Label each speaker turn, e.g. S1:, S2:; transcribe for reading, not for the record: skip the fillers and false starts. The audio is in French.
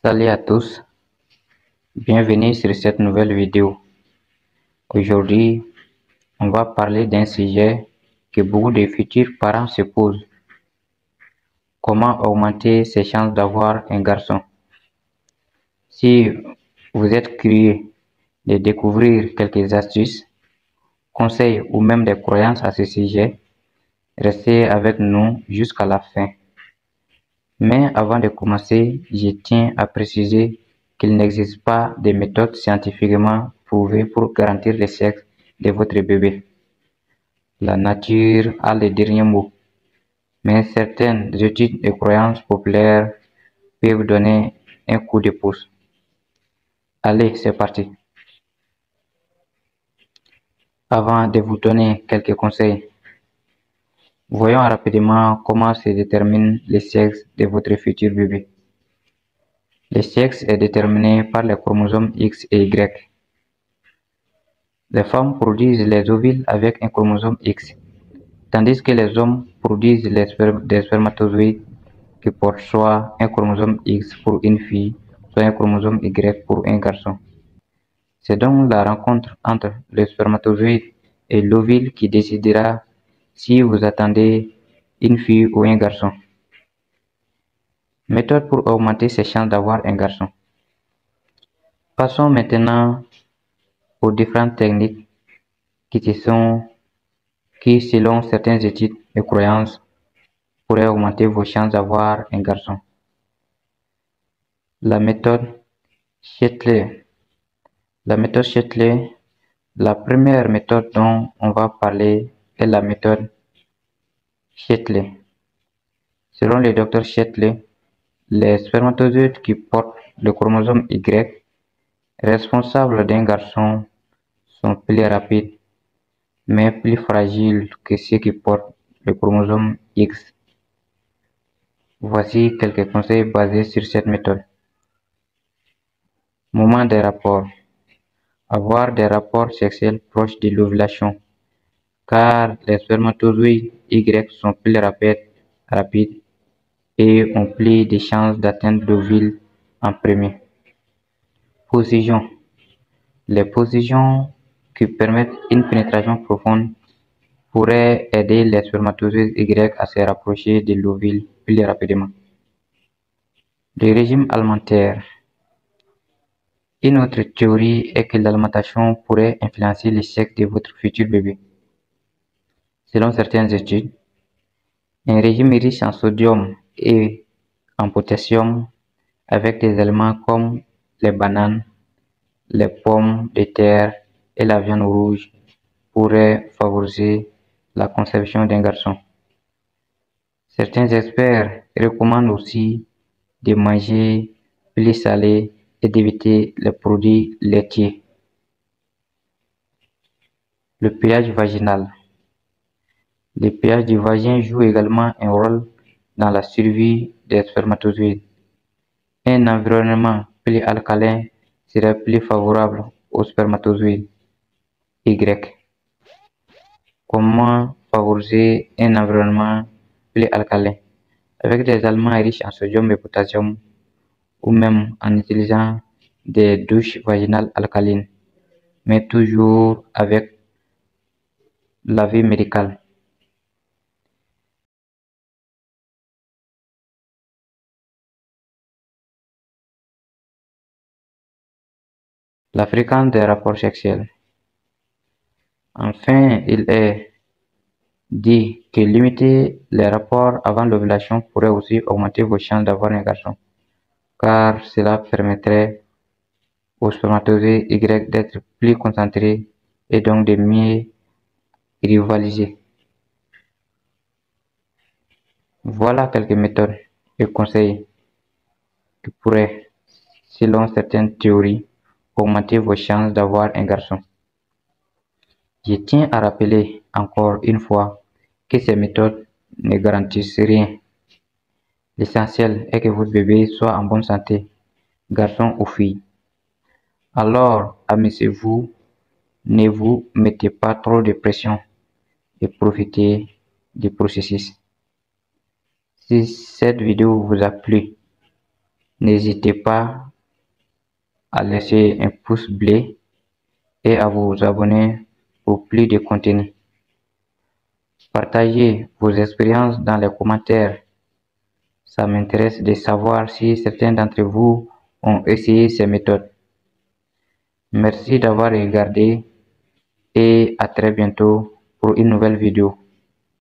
S1: Salut à tous, bienvenue sur cette nouvelle vidéo. Aujourd'hui, on va parler d'un sujet que beaucoup de futurs parents se posent. Comment augmenter ses chances d'avoir un garçon? Si vous êtes curieux de découvrir quelques astuces, conseils ou même des croyances à ce sujet, restez avec nous jusqu'à la fin. Mais avant de commencer, je tiens à préciser qu'il n'existe pas de méthode scientifiquement prouvée pour garantir le sexe de votre bébé. La nature a le dernier mot, mais certaines études et croyances populaires peuvent donner un coup de pouce. Allez, c'est parti. Avant de vous donner quelques conseils, voyons rapidement comment se détermine le sexe de votre futur bébé. Le sexe est déterminé par les chromosomes X et Y. Les femmes produisent les ovules avec un chromosome X, tandis que les hommes produisent des spermatozoïdes qui portent soit un chromosome X pour une fille, soit un chromosome Y pour un garçon. C'est donc la rencontre entre le spermatozoïde et l'ovule qui décidera si vous attendez une fille ou un garçon. Méthode pour augmenter ses chances d'avoir un garçon. Passons maintenant aux différentes techniques qui, selon certaines études et croyances, pourraient augmenter vos chances d'avoir un garçon. La méthode Shetler. La méthode Shetler, la première méthode dont on va parler est la méthode Shetler. Selon le docteur Shetler, les spermatozoïdes qui portent le chromosome Y, responsables d'un garçon, sont plus rapides, mais plus fragiles que ceux qui portent le chromosome X. Voici quelques conseils basés sur cette méthode. Moment des rapports. Avoir des rapports sexuels proches de l'ovulation, car les spermatozoïdes Y sont plus rapides et ont plus de chances d'atteindre l'ovule en premier. Position. Les positions qui permettent une pénétration profonde pourraient aider les spermatozoïdes Y à se rapprocher de l'ovule plus rapidement. Le régime alimentaire. Une autre théorie est que l'alimentation pourrait influencer le sexe de votre futur bébé. Selon certaines études, un régime riche en sodium et en potassium avec des aliments comme les bananes, les pommes de terre et la viande rouge pourrait favoriser la conception d'un garçon. Certains experts recommandent aussi de manger plus salé et d'éviter les produits laitiers. Le pH vaginal. Le pH du vagin joue également un rôle dans la survie des spermatozoïdes. Un environnement plus alcalin serait plus favorable aux spermatozoïdes Y. Comment favoriser un environnement plus alcalin? Avec des aliments riches en sodium et potassium, ou même en utilisant des douches vaginales alcalines, mais toujours avec l'avis médical. La fréquence des rapports sexuels. Enfin, il est dit que limiter les rapports avant l'ovulation pourrait aussi augmenter vos chances d'avoir un garçon, car cela permettrait aux spermatozoïdes Y d'être plus concentrés et donc de mieux rivaliser. Voilà quelques méthodes et conseils qui pourraient, selon certaines théories, augmenter vos chances d'avoir un garçon. Je tiens à rappeler encore une fois que ces méthodes ne garantissent rien. L'essentiel est que votre bébé soit en bonne santé, garçon ou fille. Alors, amusez-vous, ne vous mettez pas trop de pression et profitez du processus. Si cette vidéo vous a plu, N'hésitez pas à laisser un pouce bleu et à vous abonner pour plus de contenu. Partagez vos expériences dans les commentaires. Ça m'intéresse de savoir si certains d'entre vous ont essayé ces méthodes. Merci d'avoir regardé et à très bientôt pour une nouvelle vidéo.